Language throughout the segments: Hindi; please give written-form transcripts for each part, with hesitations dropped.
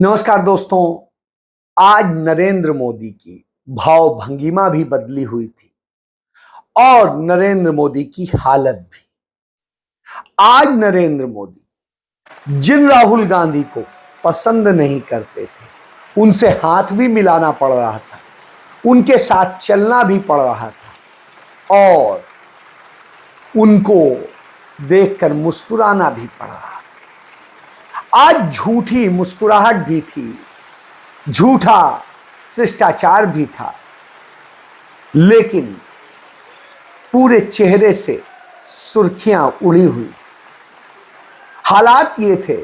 नमस्कार दोस्तों। आज नरेंद्र मोदी की भाव भंगिमा भी बदली हुई थी और नरेंद्र मोदी की हालत भी। आज नरेंद्र मोदी जिन राहुल गांधी को पसंद नहीं करते थे उनसे हाथ भी मिलाना पड़ रहा था, उनके साथ चलना भी पड़ रहा था और उनको देखकर मुस्कुराना भी पड़ रहा था। आज झूठी मुस्कुराहट भी थी, झूठा शिष्टाचार भी था, लेकिन पूरे चेहरे से सुर्खियां उड़ी हुई थी। हालात ये थे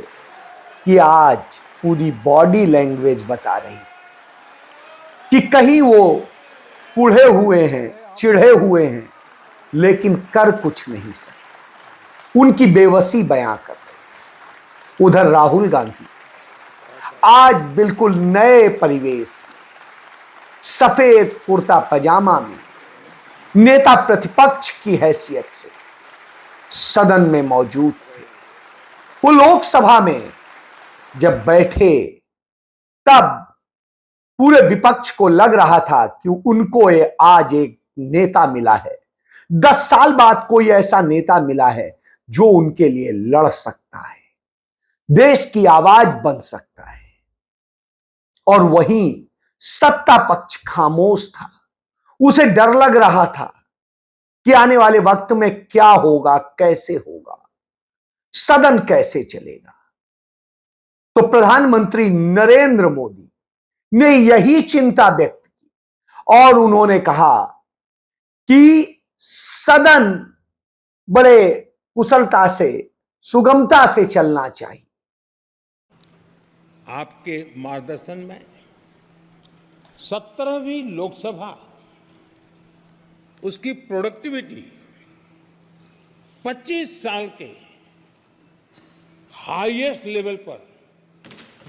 कि आज पूरी बॉडी लैंग्वेज बता रही थी कि कहीं वो कुढ़े हुए हैं, चिढ़े हुए हैं, लेकिन कर कुछ नहीं सकते। उनकी बेबसी बयां कर रही। उधर राहुल गांधी आज बिल्कुल नए परिवेश में, सफेद कुर्ता पजामा में, नेता प्रतिपक्ष की हैसियत से सदन में मौजूद थे। वो लोकसभा में जब बैठे तब पूरे विपक्ष को लग रहा था कि उनको आज एक नेता मिला है। 10 साल बाद कोई ऐसा नेता मिला है जो उनके लिए लड़ सकता है, देश की आवाज बन सकता है। और वहीं सत्ता पक्ष खामोश था। उसे डर लग रहा था कि आने वाले वक्त में क्या होगा, कैसे होगा, सदन कैसे चलेगा। तो प्रधानमंत्री नरेंद्र मोदी ने यही चिंता व्यक्त की और उन्होंने कहा कि सदन बड़े कुशलता से, सुगमता से चलना चाहिए। आपके मार्गदर्शन में 17वीं लोकसभा, उसकी प्रोडक्टिविटी 25 साल के हाईएस्ट लेवल पर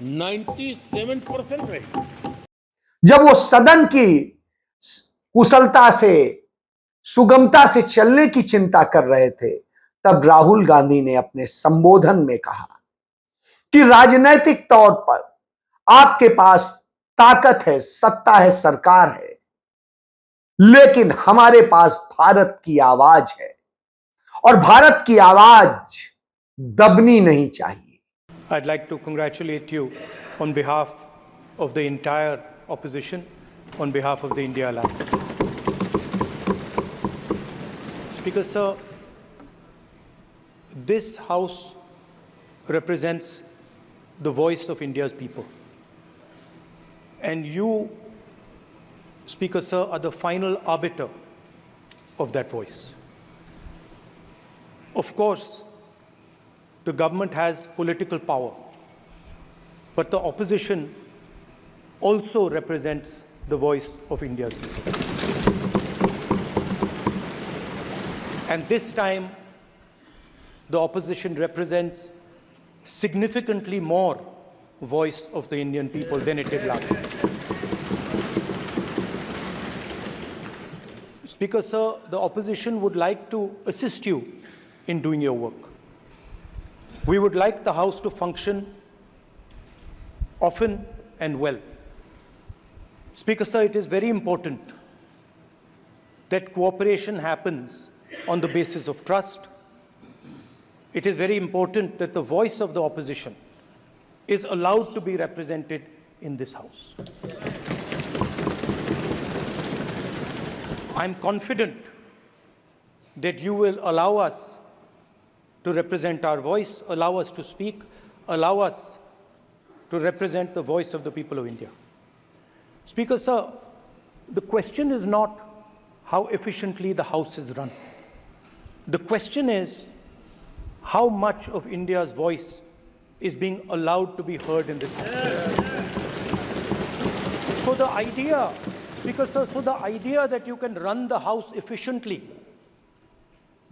97% रही। जब वो सदन की कुशलता से, सुगमता से चलने की चिंता कर रहे थे, तब राहुल गांधी ने अपने संबोधन में कहा कि राजनीतिक तौर पर आपके पास ताकत है, सत्ता है, सरकार है, लेकिन हमारे पास भारत की आवाज है और भारत की आवाज दबनी नहीं चाहिए। I'd like to congratulate you on behalf of the entire opposition, on behalf of the India Alliance. Speaker Sir, this House represents the voice of India's people. And you, Speaker Sir, are the final arbiter of that voice. Of course, the government has political power, but the opposition also represents the voice of India's people. And this time, the opposition represents significantly more voice of the Indian people than it did last time. Speaker Sir, the opposition would like to assist you in doing your work. We would like the House to function often and well. Speaker Sir, it is very important that cooperation happens on the basis of trust. It is very important that the voice of the opposition is allowed to be represented in this House. I'm confident that you will allow us to represent our voice, allow us to speak, allow us to represent the voice of the people of India. Speaker Sir, the question is not how efficiently the House is run. The question is how much of India's voice is being allowed to be heard in this House. So the idea, Speaker Sir, that you can run the House efficiently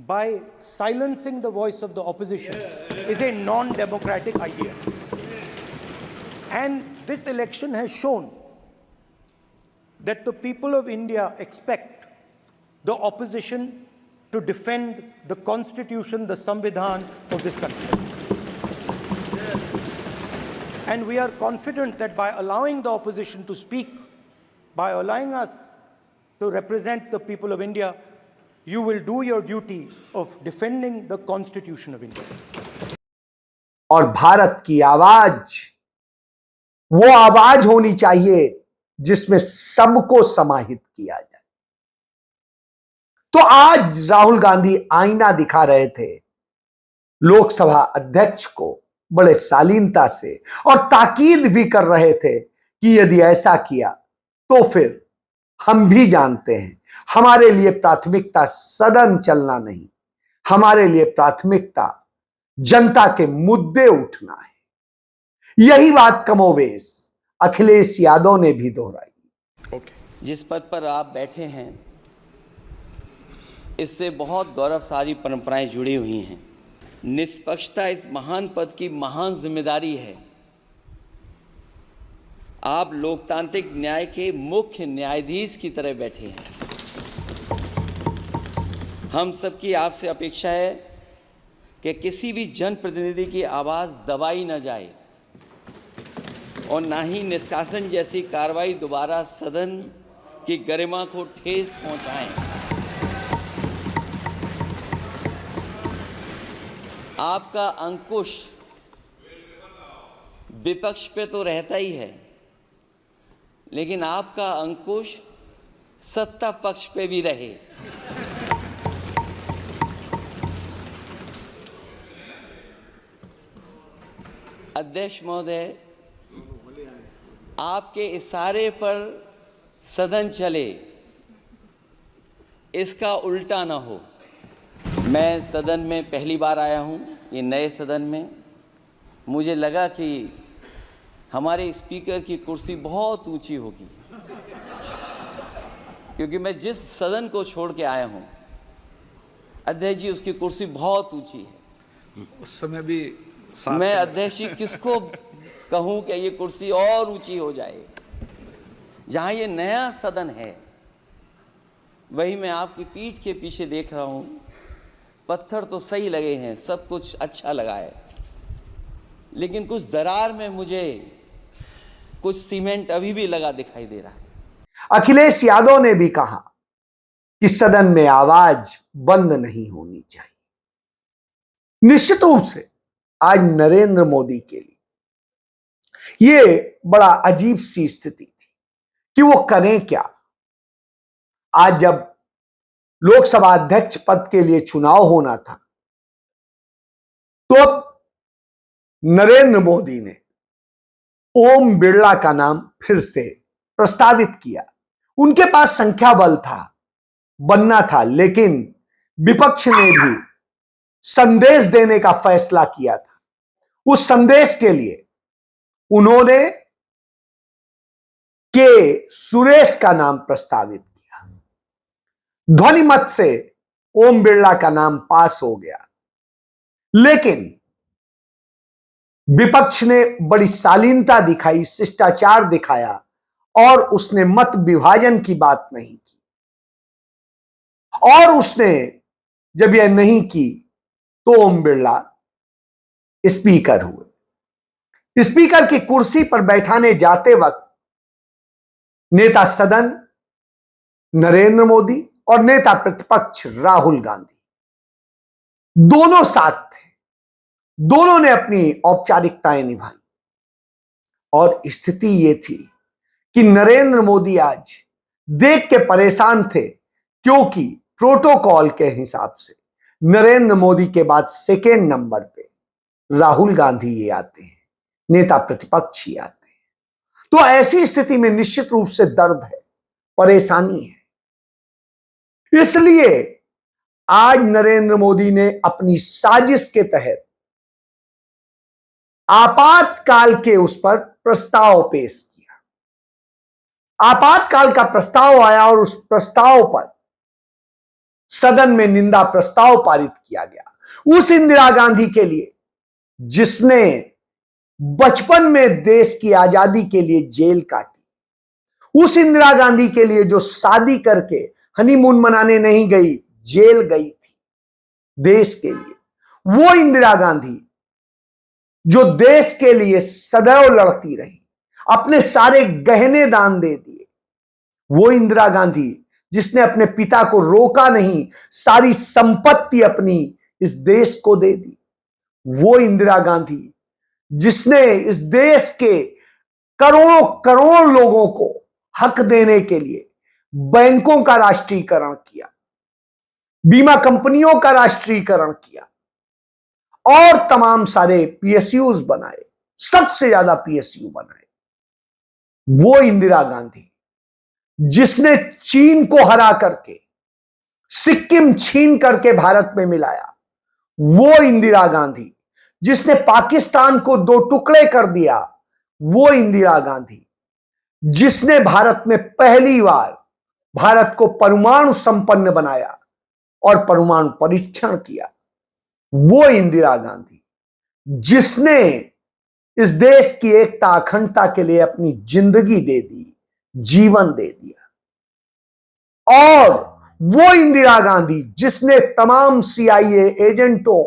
by silencing the voice of the opposition is a non-democratic idea. And this election has shown that the people of India expect the opposition to defend the constitution, the Samvidhan of this country. And we are confident that by allowing the opposition to speak, by allowing us to represent the people of India, you will do your duty of defending the Constitution of India. और भारत की आवाज वो आवाज होनी चाहिए जिसमें सबको समाहित किया जाए। तो आज राहुल गांधी आईना दिखा रहे थे लोकसभा अध्यक्ष को बड़े शालीनता से और ताकीद भी कर रहे थे कि यदि ऐसा किया तो फिर हम भी जानते हैं हमारे लिए प्राथमिकता सदन चलना नहीं, हमारे लिए प्राथमिकता जनता के मुद्दे उठना है। यही बात कमोबेश अखिलेश यादव ने भी दोहराई। जिस पद पर आप बैठे हैं इससे बहुत गौरवशाली परंपराएं जुड़ी हुई हैं। निष्पक्षता इस महान पद की महान जिम्मेदारी है। आप लोकतांत्रिक न्याय के मुख्य न्यायाधीश की तरह बैठे हैं। हम सबकी आपसे अपेक्षा है कि किसी भी जनप्रतिनिधि की आवाज़ दबाई न जाए और ना ही निष्कासन जैसी कार्रवाई दोबारा सदन की गरिमा को ठेस पहुंचाएं। आपका अंकुश विपक्ष पे तो रहता ही है, लेकिन आपका अंकुश सत्ता पक्ष पे भी रहे। अध्यक्ष महोदय, आपके इशारे पर सदन चले, इसका उल्टा ना हो। मैं सदन में पहली बार आया हूं, ये नए सदन में। मुझे लगा कि हमारे स्पीकर की कुर्सी बहुत ऊंची होगी, क्योंकि मैं जिस सदन को छोड़ के आया हूं, अध्यक्ष जी उसकी कुर्सी बहुत ऊंची है। उस समय भी मैं अध्यक्ष जी किसको कहूं कि ये कुर्सी और ऊंची हो जाए। जहां ये नया सदन है वही मैं आपकी पीठ के पीछे देख रहा हूं, पत्थर तो सही लगे हैं, सब कुछ अच्छा लगा है, लेकिन कुछ दरार में मुझे कुछ सीमेंट अभी भी लगा दिखाई दे रहा है। अखिलेश यादव ने भी कहा कि सदन में आवाज बंद नहीं होनी चाहिए। निश्चित रूप से आज नरेंद्र मोदी के लिए यह बड़ा अजीब सी स्थिति थी कि वो करें क्या। आज जब लोकसभा अध्यक्ष पद के लिए चुनाव होना था तो अब नरेंद्र मोदी ने ओम बिरला का नाम फिर से प्रस्तावित किया। उनके पास संख्या बल था, बनना था, लेकिन विपक्ष ने भी संदेश देने का फैसला किया था। उस संदेश के लिए उन्होंने के सुरेश का नाम प्रस्तावित किया। ध्वनि मत से ओम बिरला का नाम पास हो गया, लेकिन विपक्ष ने बड़ी शालीनता दिखाई, शिष्टाचार दिखाया और उसने मत विभाजन की बात नहीं की। और उसने जब यह नहीं की तो ओम बिरला स्पीकर हुए। स्पीकर की कुर्सी पर बैठाने जाते वक्त नेता सदन नरेंद्र मोदी और नेता प्रतिपक्ष राहुल गांधी दोनों साथ थे। दोनों ने अपनी औपचारिकताएं निभाई और स्थिति यह थी कि नरेंद्र मोदी आज देख के परेशान थे, क्योंकि प्रोटोकॉल के हिसाब से नरेंद्र मोदी के बाद सेकेंड नंबर पे राहुल गांधी ये आते हैं, नेता प्रतिपक्ष ही आते हैं। तो ऐसी स्थिति में निश्चित रूप से दर्द है, परेशानी है। इसलिए आज नरेंद्र मोदी ने अपनी साजिश के तहत आपातकाल के उस पर प्रस्ताव पेश किया। आपातकाल का प्रस्ताव आया और उस प्रस्ताव पर सदन में निंदा प्रस्ताव पारित किया गया। उस इंदिरा गांधी के लिए जिसने बचपन में देश की आजादी के लिए जेल काटी, उस इंदिरा गांधी के लिए जो शादी करके हनीमून मनाने नहीं गई, जेल गई थी देश के लिए, वो इंदिरा गांधी जो देश के लिए सदैव लड़ती रही, अपने सारे गहने दान दे दिए। वो इंदिरा गांधी जिसने अपने पिता को रोका नहीं, सारी संपत्ति अपनी इस देश को दे दी। वो इंदिरा गांधी जिसने इस देश के करोड़ों करोड़ लोगों को हक देने के लिए बैंकों का राष्ट्रीयकरण किया, बीमा कंपनियों का राष्ट्रीयकरण किया और तमाम सारे पीएसयूज बनाए, सबसे ज्यादा पीएसयू बनाए। वो इंदिरा गांधी जिसने चीन को हरा करके सिक्किम छीन करके भारत में मिलाया। वो इंदिरा गांधी जिसने पाकिस्तान को दो टुकड़े कर दिया। वो इंदिरा गांधी जिसने भारत में पहली बार भारत को परमाणु संपन्न बनाया और परमाणु परीक्षण किया। वो इंदिरा गांधी जिसने इस देश की एकता अखंडता के लिए अपनी जिंदगी दे दी, जीवन दे दिया। और वो इंदिरा गांधी जिसने तमाम सीआईए एजेंटों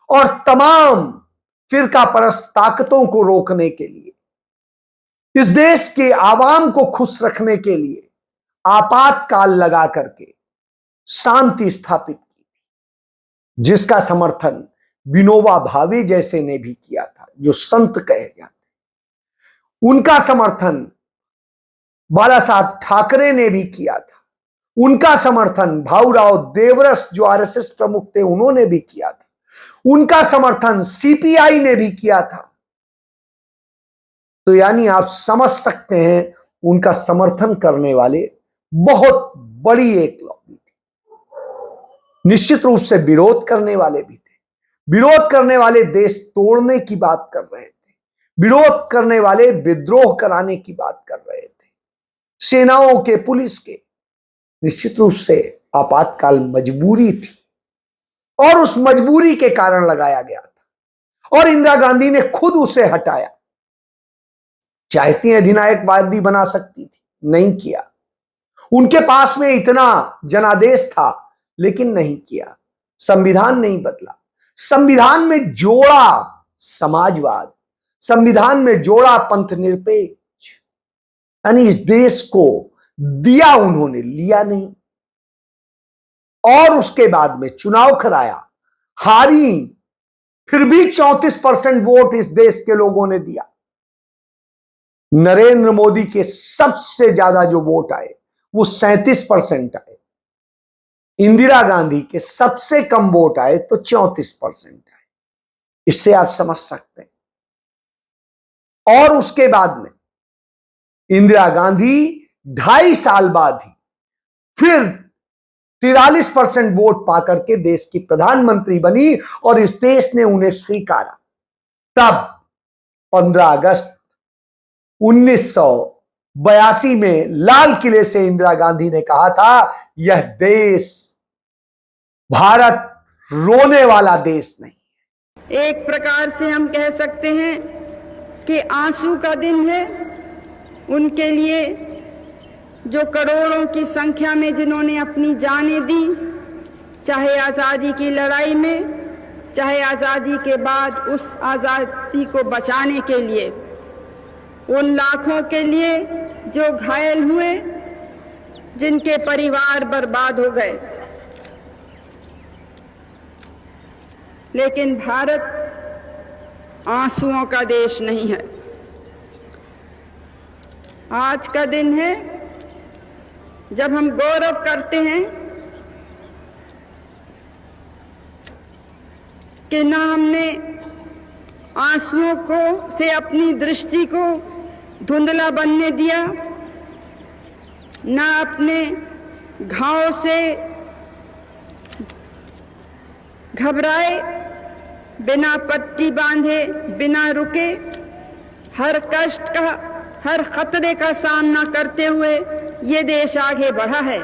और तमाम फिरका परस्त ताकतों को रोकने के लिए, इस देश के आवाम को खुश रखने के लिए आपातकाल लगा करके शांति स्थापित की, जिसका समर्थन विनोबा भावे जैसे ने भी किया था, जो संत कहे जाते। उनका समर्थन बाला साहब ठाकरे ने भी किया था। उनका समर्थन भाऊराव देवरस जो आरएसएस प्रमुख थे उन्होंने भी किया था। उनका समर्थन सीपीआई ने भी किया था। तो यानी आप समझ सकते हैं उनका समर्थन करने वाले बहुत बड़ी एक लॉबी थी। निश्चित रूप से विरोध करने वाले भी थे। विरोध करने वाले देश तोड़ने की बात कर रहे थे। विरोध करने वाले विद्रोह कराने की बात कर रहे थे, सेनाओं के, पुलिस के। निश्चित रूप से आपातकाल मजबूरी थी और उस मजबूरी के कारण लगाया गया था और इंदिरा गांधी ने खुद उसे हटाया। चाहती अधिनायकवादी बना सकती थी, नहीं किया। उनके पास में इतना जनादेश था लेकिन नहीं किया। संविधान नहीं बदला। संविधान में जोड़ा समाजवाद, संविधान में जोड़ा पंथ निरपेक्ष, यानी इस देश को दिया उन्होंने, लिया नहीं। और उसके बाद में चुनाव कराया, हारी, फिर भी 34% वोट इस देश के लोगों ने दिया। नरेंद्र मोदी के सबसे ज्यादा जो वोट आए वो 37% आए। इंदिरा गांधी के सबसे कम वोट आए तो 34% आए। इससे आप समझ सकते हैं। और उसके बाद में इंदिरा गांधी 2.5 साल बाद ही फिर 43% वोट पाकर के देश की प्रधानमंत्री बनी और इस देश ने उन्हें स्वीकारा। तब 15 अगस्त 1982 में लाल किले से इंदिरा गांधी ने कहा था, यह देश भारत रोने वाला देश नहीं। एक प्रकार से हम कह सकते हैं कि आंसू का दिन है उनके लिए जो करोड़ों की संख्या में जिन्होंने अपनी जानें दी, चाहे आज़ादी की लड़ाई में, चाहे आज़ादी के बाद उस आज़ादी को बचाने के लिए, उन लाखों के लिए जो घायल हुए, जिनके परिवार बर्बाद हो गए। लेकिन भारत आंसुओं का देश नहीं है। आज का दिन है जब हम गौरव करते हैं कि ना हमने आंसुओं को से अपनी दृष्टि को धुंधला बनने दिया, ना अपने घाव से घबराए, बिना पट्टी बांधे, बिना रुके, हर कष्ट का, हर खतरे का सामना करते हुए ये देश आगे बढ़ा है।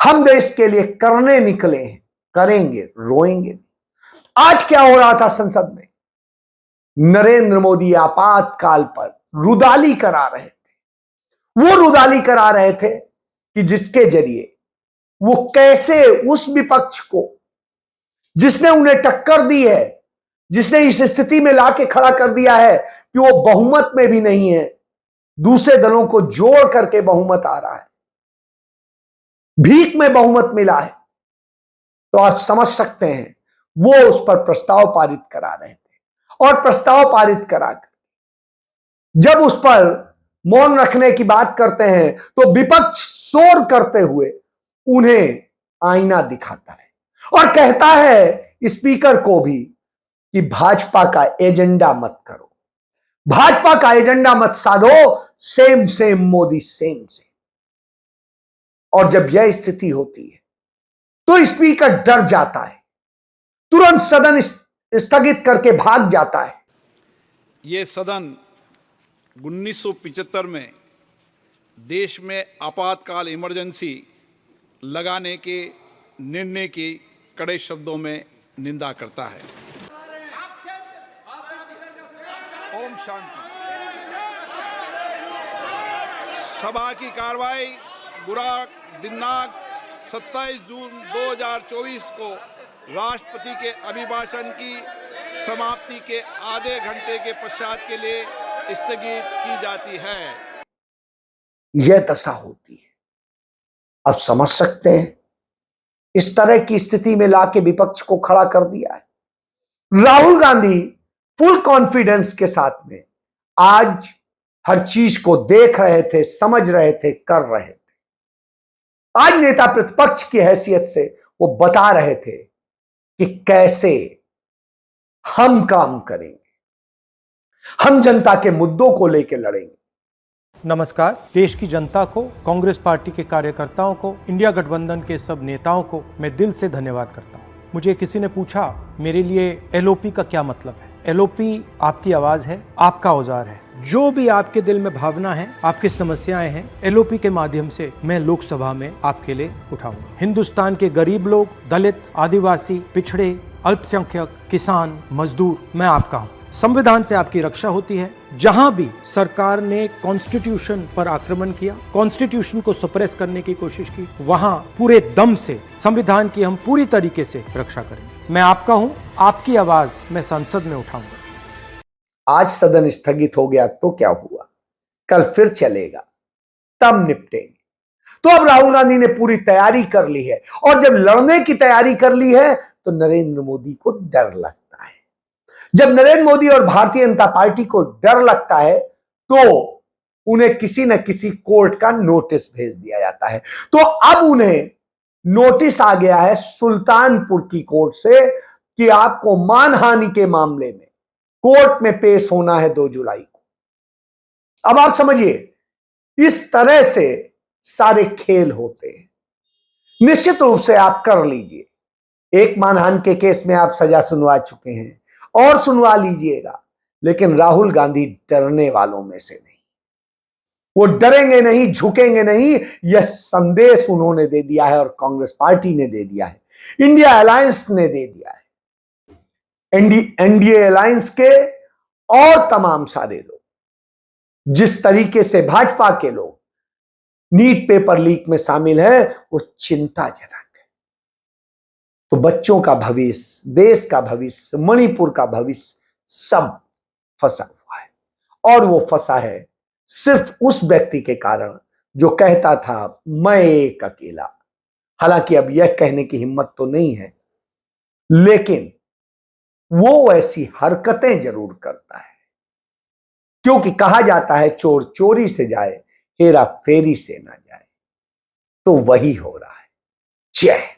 हम देश के लिए करने निकले हैं, करेंगे, रोएंगे। आज क्या हो रहा था संसद में? नरेंद्र मोदी आपातकाल पर रुदाली करा रहे थे। वो रुदाली करा रहे थे कि जिसके जरिए वो कैसे उस विपक्ष को जिसने उन्हें टक्कर दी है, जिसने इस स्थिति में लाके खड़ा कर दिया है कि वो बहुमत में भी नहीं है, दूसरे दलों को जोड़ करके बहुमत आ रहा है, भीख में बहुमत मिला है, तो आप समझ सकते हैं वो उस पर प्रस्ताव पारित करा रहे थे। और प्रस्ताव पारित कराकर जब उस पर मौन रखने की बात करते हैं तो विपक्ष शोर करते हुए उन्हें आईना दिखाता है और कहता है स्पीकर को भी कि भाजपा का एजेंडा मत करो, भाजपा का एजेंडा मत साधो, same same Modi same same. और जब यह स्थिति होती है तो स्पीकर डर जाता है, तुरंत सदन स्थगित करके भाग जाता है। ये सदन 1975 में देश में आपातकाल इमरजेंसी लगाने के निर्णय की कड़े शब्दों में निंदा करता है। ओम शांति। सभा की कार्रवाई दिनांक 27 जून 2024 को राष्ट्रपति के अभिभाषण की समाप्ति के आधे घंटे के पश्चात के लिए स्थगित की जाती है। यह दशा होती है। अब समझ सकते हैं इस तरह की स्थिति में लाके विपक्ष को खड़ा कर दिया है। राहुल गांधी फुल कॉन्फिडेंस के साथ में आज हर चीज को देख रहे थे, समझ रहे थे, कर रहे थे। आज नेता प्रतिपक्ष की हैसियत से वो बता रहे थे कि कैसे हम काम करेंगे, हम जनता के मुद्दों को लेकर लड़ेंगे। नमस्कार। देश की जनता को, कांग्रेस पार्टी के कार्यकर्ताओं को, इंडिया गठबंधन के सब नेताओं को मैं दिल से धन्यवाद करता हूं। मुझे किसी ने पूछा मेरे लिए एलओपी का क्या मतलब है। एलओपी आपकी आवाज है, आपका औजार है। जो भी आपके दिल में भावना है, आपकी समस्याएं हैं, एलओपी के माध्यम से मैं लोकसभा में आपके लिए उठाऊंगा। हिंदुस्तान के गरीब लोग, दलित, आदिवासी, पिछड़े, अल्पसंख्यक, किसान, मजदूर, मैं आपका हूं। संविधान से आपकी रक्षा होती है। जहां भी सरकार ने कॉन्स्टिट्यूशन पर आक्रमण किया, कॉन्स्टिट्यूशन को सप्रेस करने की कोशिश की, वहां पूरे दम से संविधान की हम पूरी तरीके से रक्षा करेंगे। मैं आपका हूं, आपकी आवाज मैं संसद में उठाऊंगा। आज सदन स्थगित हो गया तो क्या हुआ, कल फिर चलेगा, तब निपटेंगे। तो अब राहुल गांधी ने पूरी तैयारी कर ली है और जब लड़ने की तैयारी कर ली है तो नरेंद्र मोदी को डर लगता है। जब नरेंद्र मोदी और भारतीय जनता पार्टी को डर लगता है तो उन्हें किसी न किसी कोर्ट का नोटिस भेज दिया जाता है। तो अब उन्हें नोटिस आ गया है सुल्तानपुर की कोर्ट से कि आपको मानहानि के मामले में कोर्ट में पेश होना है 2 जुलाई को। अब आप समझिए, इस तरह से सारे खेल होते हैं। निश्चित रूप से आप कर लीजिए, एक मानहानि के केस में आप सजा सुनवा चुके हैं और सुनवा लीजिएगा, लेकिन राहुल गांधी डरने वालों में से नहीं। वो डरेंगे नहीं, झुकेंगे नहीं। यह संदेश उन्होंने दे दिया है और कांग्रेस पार्टी ने दे दिया है, इंडिया अलायंस ने दे दिया है। एनडीए अलायंस के और तमाम सारे लोग, जिस तरीके से भाजपा के लोग नीट पेपर लीक में शामिल है, वो चिंताजनक है। तो बच्चों का भविष्य, देश का भविष्य, मणिपुर का भविष्य सब फंसा हुआ है। और वो फंसा है सिर्फ उस व्यक्ति के कारण जो कहता था मैं एक अकेला। हालांकि अब यह कहने की हिम्मत तो नहीं है, लेकिन वो ऐसी हरकतें जरूर करता है, क्योंकि कहा जाता है चोर चोरी से जाए, हेरा फेरी से ना जाए। तो वही हो रहा है। जय